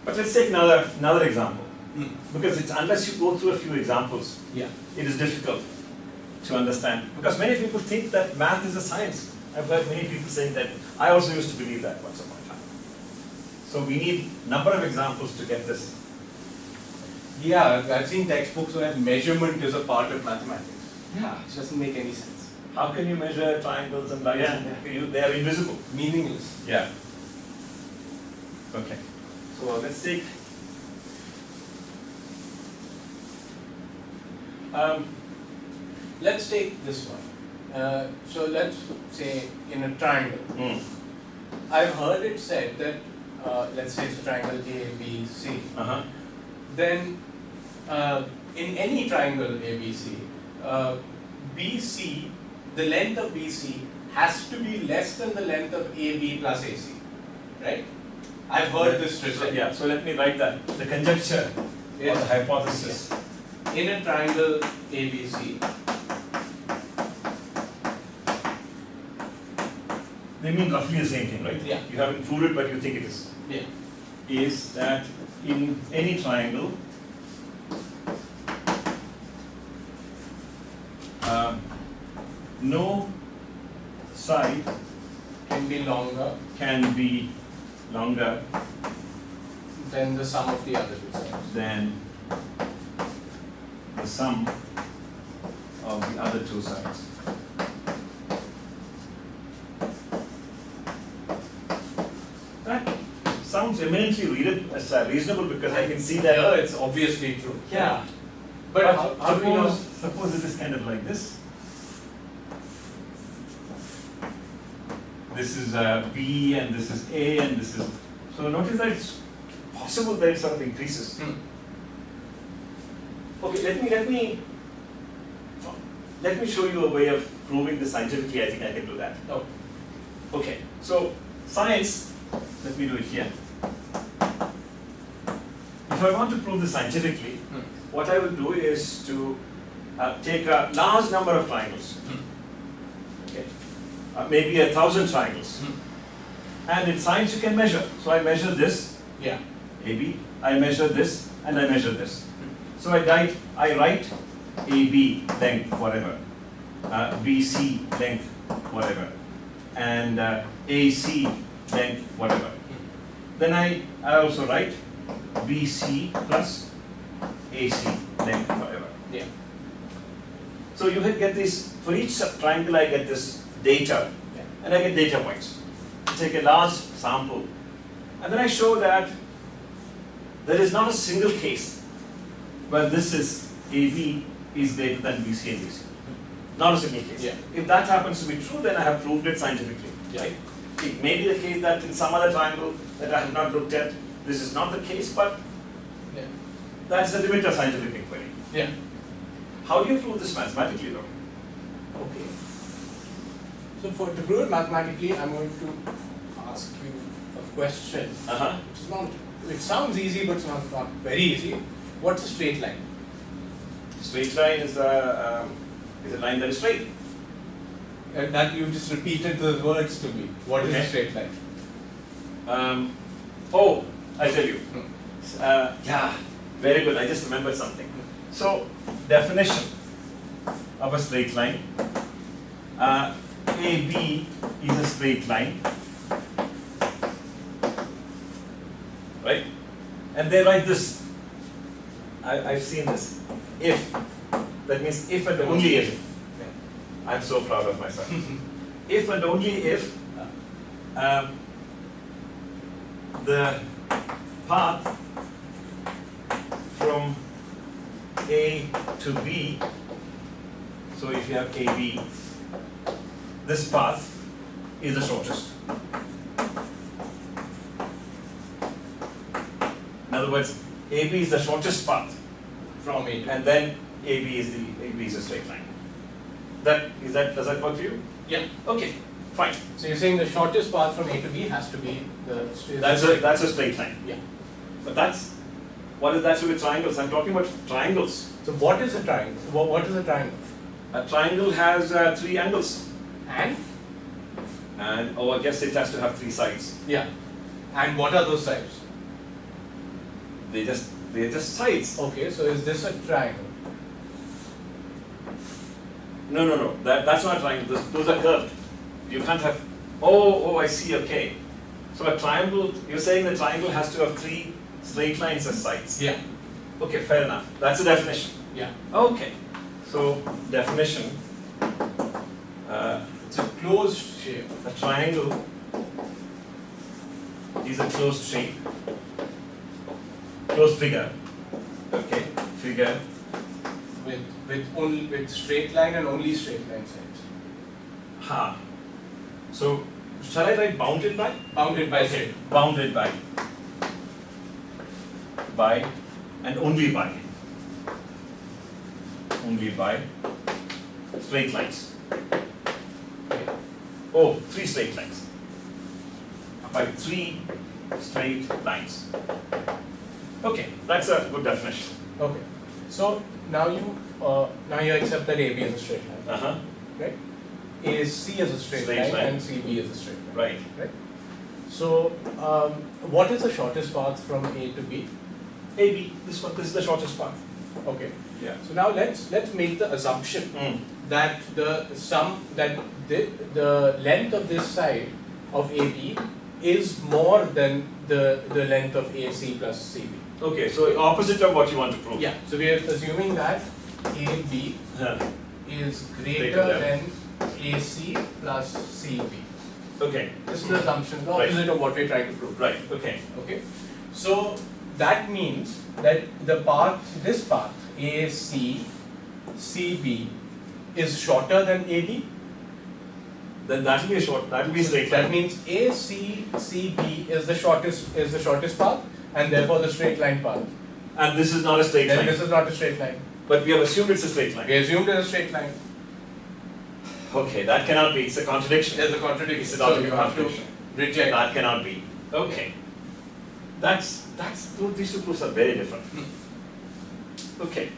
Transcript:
But let's take another example, because it's unless you go through a few examples, Yeah. it is difficult to understand. Because many people think that math is a science. I've heard many people saying that. I also used to believe that once upon a time. So we need number of examples to get this. Yeah, I've seen textbooks where measurement is a part of mathematics. Yeah, it doesn't make any sense. How can you measure triangles and lines? They are invisible. Meaningless. Yeah. Okay. So let's take. Let's take this one. So let's say in a triangle. I've heard it said that, let's say it's a triangle A, B, C. Then in any triangle ABC, BC, the length of BC has to be less than the length of AB plus AC, right? I've heard this written. Yeah, so let me write that. The conjecture or the hypothesis. In a triangle ABC, They mean roughly the same thing, right? Yeah. You haven't proved it, but you think it is. yeah, Is that in any triangle, no side can be longer can be longer than the sum of the other two sides. than the sum of the other two sides. That sounds eminently reasonable, because I can see that. Yeah, it's obviously true. Yeah. But how do we know? Suppose it is kind of like this. This is B and this is A and this is. So notice that it's possible that it sort of increases. Okay, let me show you a way of proving this scientifically. I think I can do that. Oh. Okay, so science, let me do it here. If I want to prove this scientifically, what I will do is to take a large number of triangles, okay, maybe 1,000 triangles, and in science you can measure. So I measure this, Yeah. AB, I measure this, and I measure this. So I write AB length, whatever, BC length, whatever, and AC length, whatever. Then I also write BC plus AC length, whatever. Yeah. So you get this, for each triangle I get this data, and I get data points. I take a large sample, and then I show that there is not a single case where this is AB is greater than BC and BC. Not a single case. Yeah. If that happens to be true, then I have proved it scientifically. Yeah. Right? It may be the case that in some other triangle that I have not looked at, this is not the case, but Yeah. that's the limit of scientific inquiry. Yeah. How do you prove this mathematically, though? Okay. So to prove it mathematically, I'm going to ask you a question. Which is not. It sounds easy, but it's not very easy. What's a straight line? Straight line is a line that is straight. That you just repeated those words to me. What is a straight line? Oh, I tell you. Yeah, very good. I just remembered something. So, definition of a straight line. AB is a straight line, right? And they write this. I've seen this. If, that means if and only if. I'm so proud of myself. If and only if the path from A to B, so if you have AB, this path is the shortest. In other words, AB is the shortest path From A to and then AB is a straight line. Does that work for you? Yeah. Okay, fine. So you're saying the shortest path from A to B has to be the straight. That's a straight line. Yeah. But what does that do with triangles? I'm talking about triangles. So what is a triangle? What is a triangle? A triangle has 3 angles. And? And I guess it has to have 3 sides. Yeah. And what are those sides? They're just sides. Okay, so is this a triangle? No. That's not a triangle. Those are curved. You can't have. Oh, I see. Okay. So a triangle. You're saying the triangle has to have 3 straight lines as sides. Yeah. Okay, fair enough. That's a definition. Yeah. Okay. So definition. It's a closed shape. A triangle is a closed shape. Closed figure. Okay. Figure. With straight line and only straight line sides. Ha. So shall I write bounded by? Bounded by Okay. straight. Bounded by. By and only by. Only by straight lines. Okay. Oh, 3 straight lines. By 3 straight lines. Okay, that's a good definition. Okay. So now you accept that AB is a straight line, right? AC is a straight line and CB is a straight line. Right. So what is the shortest path from A to B? AB. This is the shortest path. Okay. Yeah. So now let's make the assumption that the length of this side of AB is more than the length of AC plus CB. Okay, so opposite of what you want to prove. Yeah. So we are assuming that AB is greater than AC plus CB. Okay. This is the assumption, the opposite of what we're trying to prove. Right. Okay. Okay. So that means that this path AC CB is shorter than AB. Then that will be that will be straight line. That means AC CB is the shortest path, and therefore the straight line path. And this is not a straight Then line. this is not a straight line. But we have assumed it's a straight line. We assumed it's a straight line. Okay, that cannot be. It's a contradiction. There's a contradiction. It's a So you have to contradiction. reject. That cannot be. Okay. These two proofs are very different. Okay.